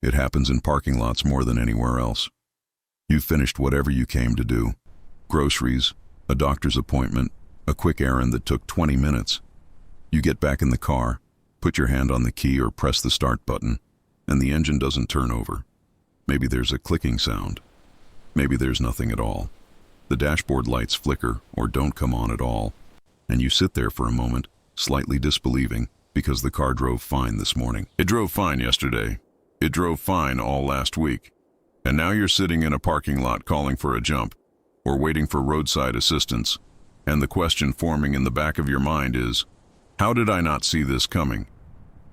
It happens in parking lots more than anywhere else. You've finished whatever you came to do. Groceries, a doctor's appointment, a quick errand that took 20 minutes. You get back in the car, put your hand on the key or press the start button, and the engine doesn't turn over. Maybe there's a clicking sound. Maybe there's nothing at all. The dashboard lights flicker or don't come on at all, and you sit there for a moment, slightly disbelieving, because the car drove fine this morning. It drove fine yesterday. It drove fine all last week. And now you're sitting in a parking lot calling for a jump, or waiting for roadside assistance, and the question forming in the back of your mind is, how did I not see this coming?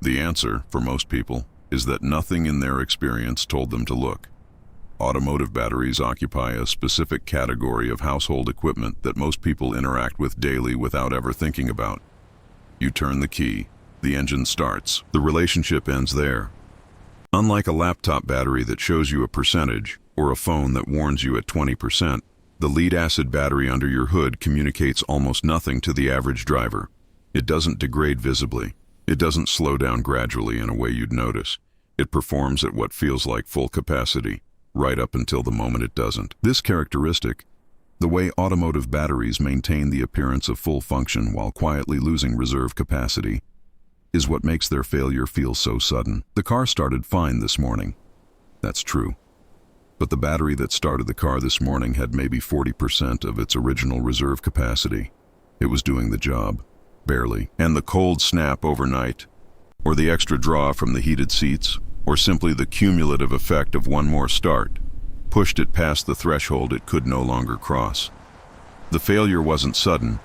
The answer, for most people, is that nothing in their experience told them to look. Automotive batteries occupy a specific category of household equipment that most people interact with daily without ever thinking about. You turn the key, the engine starts, the relationship ends there. Unlike a laptop battery that shows you a percentage, or a phone that warns you at 20%, the lead-acid battery under your hood communicates almost nothing to the average driver. It doesn't degrade visibly. It doesn't slow down gradually in a way you'd notice. It performs at what feels like full capacity, right up until the moment it doesn't. This characteristic, the way automotive batteries maintain the appearance of full function while quietly losing reserve capacity, is what makes their failure feel so sudden. The car started fine this morning. That's true. But the battery that started the car this morning had maybe 40% of its original reserve capacity. It was doing the job, barely. And the cold snap overnight, or the extra draw from the heated seats, or simply the cumulative effect of one more start, pushed it past the threshold it could no longer cross. The failure wasn't sudden.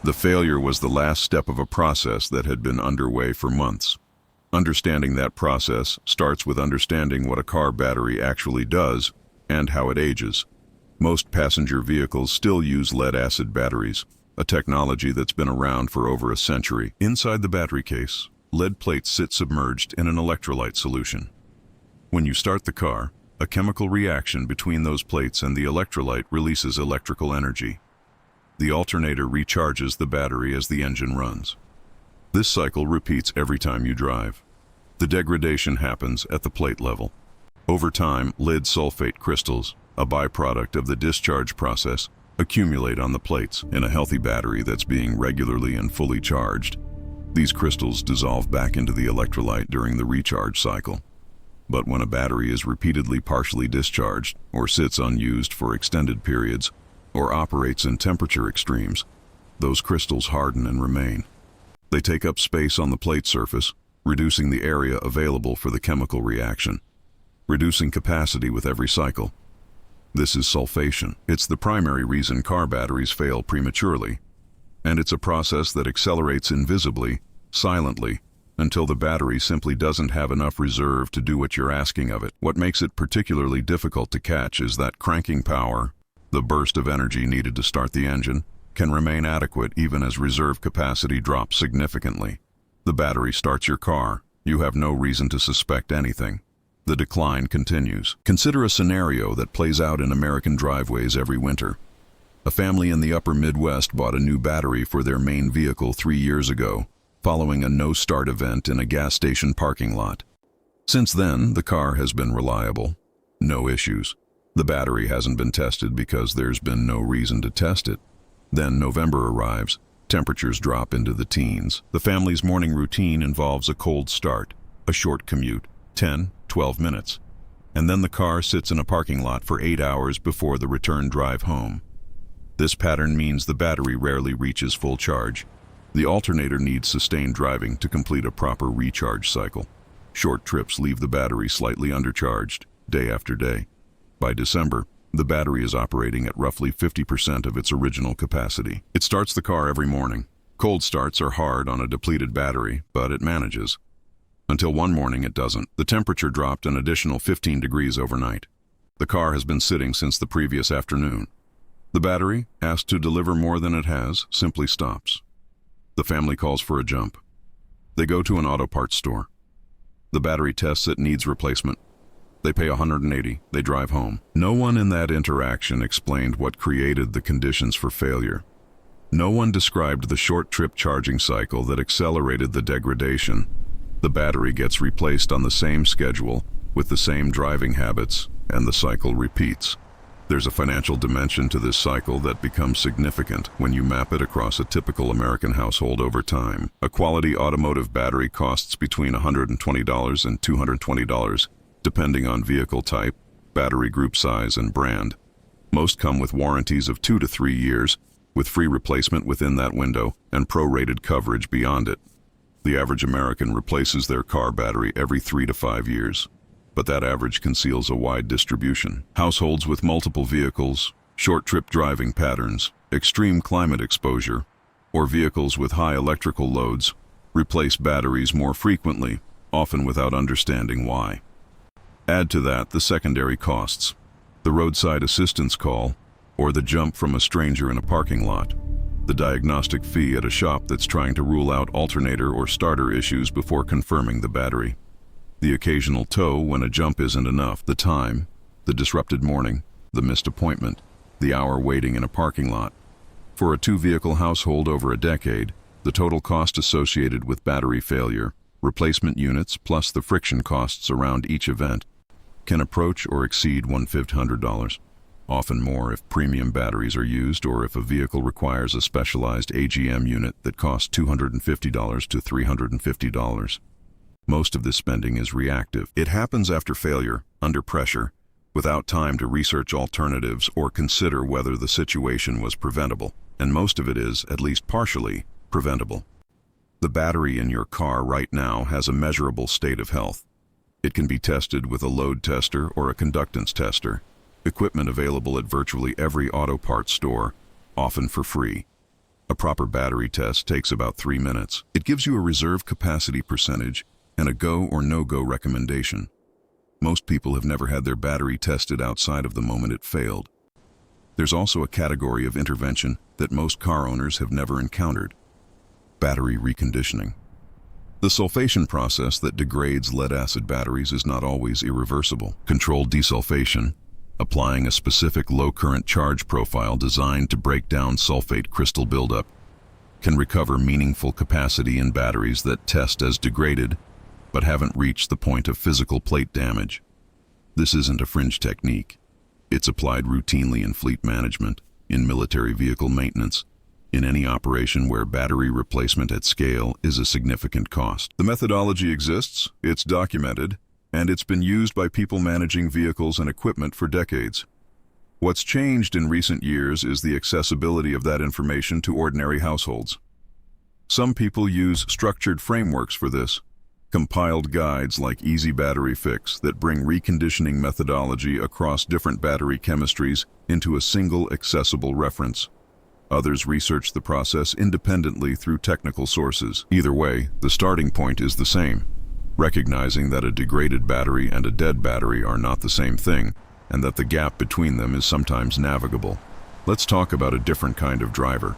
The failure was the last step of a process that had been underway for months. Understanding that process starts with understanding what a car battery actually does and how it ages. Most passenger vehicles still use lead-acid batteries, a technology that's been around for over a century. Inside the battery case, lead plates sit submerged in an electrolyte solution. When you start the car, a chemical reaction between those plates and the electrolyte releases electrical energy. The alternator recharges the battery as the engine runs. This cycle repeats every time you drive. The degradation happens at the plate level. Over time, lead sulfate crystals, a byproduct of the discharge process, accumulate on the plates. In a healthy battery that's being regularly and fully charged, these crystals dissolve back into the electrolyte during the recharge cycle. But when a battery is repeatedly partially discharged, or sits unused for extended periods, or operates in temperature extremes, those crystals harden and remain. They take up space on the plate surface, reducing the area available for the chemical reaction, reducing capacity with every cycle. This is sulfation. It's the primary reason car batteries fail prematurely, and it's a process that accelerates invisibly, silently, until the battery simply doesn't have enough reserve to do what you're asking of it. What makes it particularly difficult to catch is that cranking power, the burst of energy needed to start the engine, can remain adequate even as reserve capacity drops significantly. The battery starts your car. You have no reason to suspect anything. The decline continues. Consider a scenario that plays out in American driveways every winter. A family in the upper Midwest bought a new battery for their main vehicle 3 years ago, following a no-start event in a gas station parking lot. Since then, the car has been reliable. No issues. The battery hasn't been tested because there's been no reason to test it. Then November arrives. Temperatures drop into the teens. The family's morning routine involves a cold start, a short commute, 10, 12 minutes. And then the car sits in a parking lot for 8 hours before the return drive home. This pattern means the battery rarely reaches full charge. The alternator needs sustained driving to complete a proper recharge cycle. Short trips leave the battery slightly undercharged, day after day. By December, the battery is operating at roughly 50% of its original capacity. It starts the car every morning. Cold starts are hard on a depleted battery, but it manages. Until one morning it doesn't. The temperature dropped an additional 15 degrees overnight. The car has been sitting since the previous afternoon. The battery, asked to deliver more than it has, simply stops. The family calls for a jump. They go to an auto parts store. The battery tests it needs replacement. They pay $180. They drive home. No one in that interaction explained what created the conditions for failure. No one described the short trip charging cycle that accelerated the degradation. The battery gets replaced on the same schedule, with the same driving habits, and the cycle repeats. There's a financial dimension to this cycle that becomes significant when you map it across a typical American household over time. A quality automotive battery costs between $120 and $220, depending on vehicle type, battery group size, and brand. Most come with warranties of 2 to 3 years, with free replacement within that window and prorated coverage beyond it. The average American replaces their car battery every 3 to 5 years. But that average conceals a wide distribution. Households with multiple vehicles, short-trip driving patterns, extreme climate exposure, or vehicles with high electrical loads replace batteries more frequently, often without understanding why. Add to that the secondary costs, the roadside assistance call, or the jump from a stranger in a parking lot, the diagnostic fee at a shop that's trying to rule out alternator or starter issues before confirming the battery, the occasional tow when a jump isn't enough, the time, the disrupted morning, the missed appointment, the hour waiting in a parking lot. For a 2-vehicle household over a decade, the total cost associated with battery failure, replacement units plus the friction costs around each event, can approach or exceed $1,500, often more if premium batteries are used or if a vehicle requires a specialized AGM unit that costs $250 to $350. Most of this spending is reactive. It happens after failure, under pressure, without time to research alternatives or consider whether the situation was preventable. And most of it is, at least partially, preventable. The battery in your car right now has a measurable state of health. It can be tested with a load tester or a conductance tester, equipment available at virtually every auto parts store, often for free. A proper battery test takes about 3 minutes. It gives you a reserve capacity percentage and a go or no-go recommendation. Most people have never had their battery tested outside of the moment it failed. There's also a category of intervention that most car owners have never encountered: battery reconditioning. The sulfation process that degrades lead-acid batteries is not always irreversible. Controlled desulfation, applying a specific low-current charge profile designed to break down sulfate crystal buildup, can recover meaningful capacity in batteries that test as degraded but haven't reached the point of physical plate damage. This isn't a fringe technique. It's applied routinely in fleet management, in military vehicle maintenance, in any operation where battery replacement at scale is a significant cost. The methodology exists, it's documented, and it's been used by people managing vehicles and equipment for decades. What's changed in recent years is the accessibility of that information to ordinary households. Some people use structured frameworks for this, compiled guides like Easy Battery Fix that bring reconditioning methodology across different battery chemistries into a single accessible reference. Others research the process independently through technical sources. Either way, the starting point is the same: recognizing that a degraded battery and a dead battery are not the same thing, and that the gap between them is sometimes navigable. Let's talk about a different kind of driver.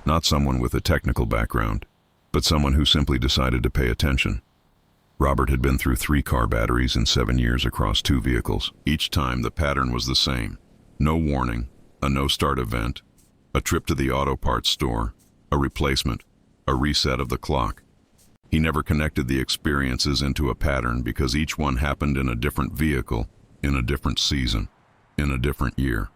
Not someone with a technical background, but someone who simply decided to pay attention. Robert had been through 3 car batteries in 7 years across 2 vehicles. Each time the pattern was the same: no warning, a no-start event, a trip to the auto parts store, a replacement, a reset of the clock. He never connected the experiences into a pattern because each one happened in a different vehicle, in a different season, in a different year.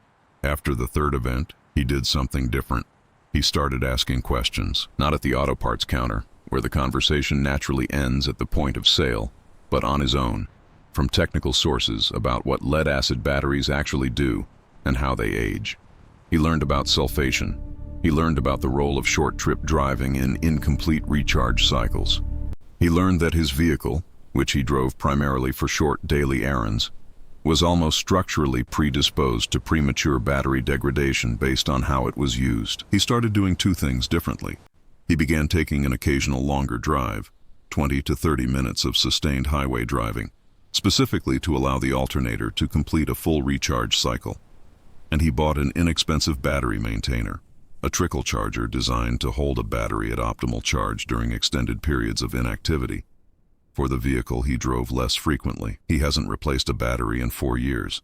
After the 3rd event, he did something different. He started asking questions, not at the auto parts counter, where the conversation naturally ends at the point of sale, but on his own, from technical sources about what lead-acid batteries actually do and how they age. He learned about sulfation. He learned about the role of short-trip driving in incomplete recharge cycles. He learned that his vehicle, which he drove primarily for short daily errands, was almost structurally predisposed to premature battery degradation based on how it was used. He started doing 2 things differently. He began taking an occasional longer drive, 20 to 30 minutes of sustained highway driving, specifically to allow the alternator to complete a full recharge cycle. And he bought an inexpensive battery maintainer, a trickle charger designed to hold a battery at optimal charge during extended periods of inactivity. For the vehicle he drove less frequently, he hasn't replaced a battery in 4 years.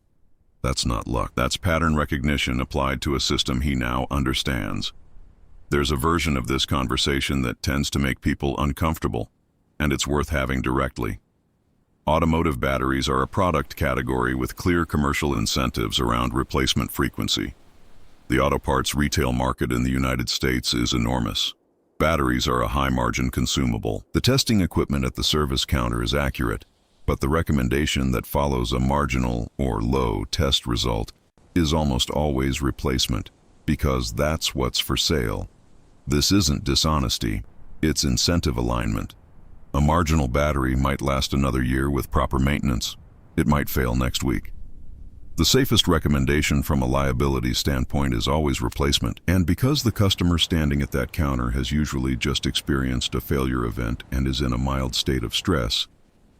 That's not luck. That's pattern recognition applied to a system he now understands. There's a version of this conversation that tends to make people uncomfortable, and it's worth having directly. Automotive batteries are a product category with clear commercial incentives around replacement frequency. The auto parts retail market in the United States is enormous. Batteries are a high-margin consumable. The testing equipment at the service counter is accurate, but the recommendation that follows a marginal or low test result is almost always replacement, because that's what's for sale. This isn't dishonesty, it's incentive alignment. A marginal battery might last another year with proper maintenance. It might fail next week. The safest recommendation from a liability standpoint is always replacement, and because the customer standing at that counter has usually just experienced a failure event and is in a mild state of stress,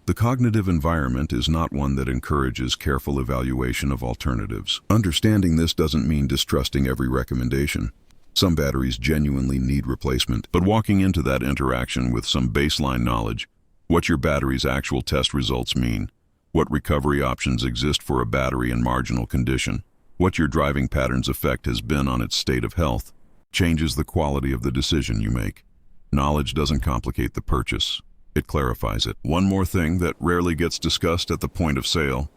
the cognitive environment is not one that encourages careful evaluation of alternatives. Understanding this doesn't mean distrusting every recommendation. Some batteries genuinely need replacement, but walking into that interaction with some baseline knowledge, what your battery's actual test results mean, what recovery options exist for a battery in marginal condition, what your driving pattern's effect has been on its state of health, changes the quality of the decision you make. Knowledge doesn't complicate the purchase, it clarifies it. One more thing that rarely gets discussed at the point of sale: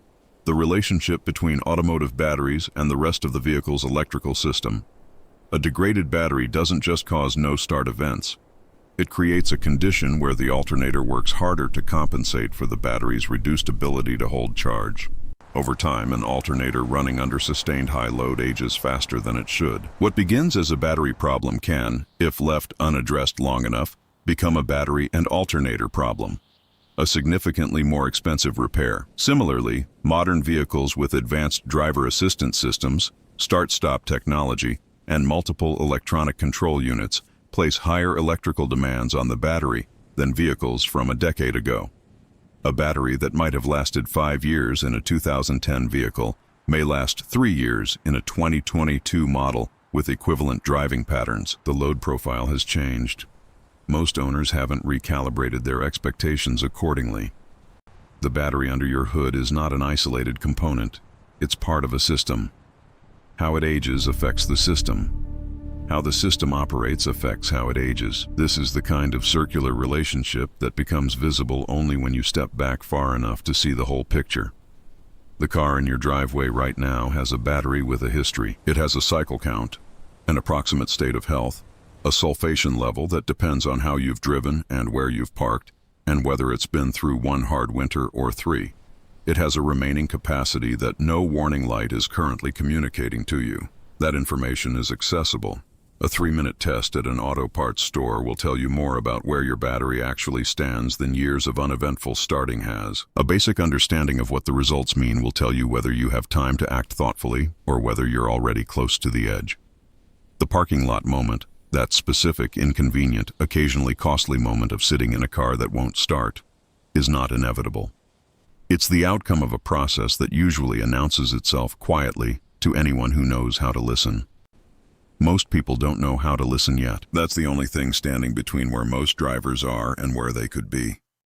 the relationship between automotive batteries and the rest of the vehicle's electrical system. A degraded battery doesn't just cause no-start events. It creates a condition where the alternator works harder to compensate for the battery's reduced ability to hold charge. Over time, an alternator running under sustained high load ages faster than it should. What begins as a battery problem can, if left unaddressed long enough, become a battery and alternator problem, a significantly more expensive repair. Similarly, modern vehicles with advanced driver assistance systems, start-stop technology, and multiple electronic control units place higher electrical demands on the battery than vehicles from a decade ago. A battery that might have lasted 5 years in a 2010 vehicle may last 3 years in a 2022 model with equivalent driving patterns. The load profile has changed. Most owners haven't recalibrated their expectations accordingly. The battery under your hood is not an isolated component. It's part of a system. How it ages affects the system. How the system operates affects how it ages. This is the kind of circular relationship that becomes visible only when you step back far enough to see the whole picture. The car in your driveway right now has a battery with a history. It has a cycle count, an approximate state of health, a sulfation level that depends on how you've driven and where you've parked, and whether it's been through one hard winter or 3. It has a remaining capacity that no warning light is currently communicating to you. That information is accessible. A 3-minute test at an auto parts store will tell you more about where your battery actually stands than years of uneventful starting has. A basic understanding of what the results mean will tell you whether you have time to act thoughtfully or whether you're already close to the edge. The parking lot moment, that specific, inconvenient, occasionally costly moment of sitting in a car that won't start, is not inevitable. It's the outcome of a process that usually announces itself quietly to anyone who knows how to listen. Most people don't know how to listen yet. That's the only thing standing between where most drivers are and where they could be.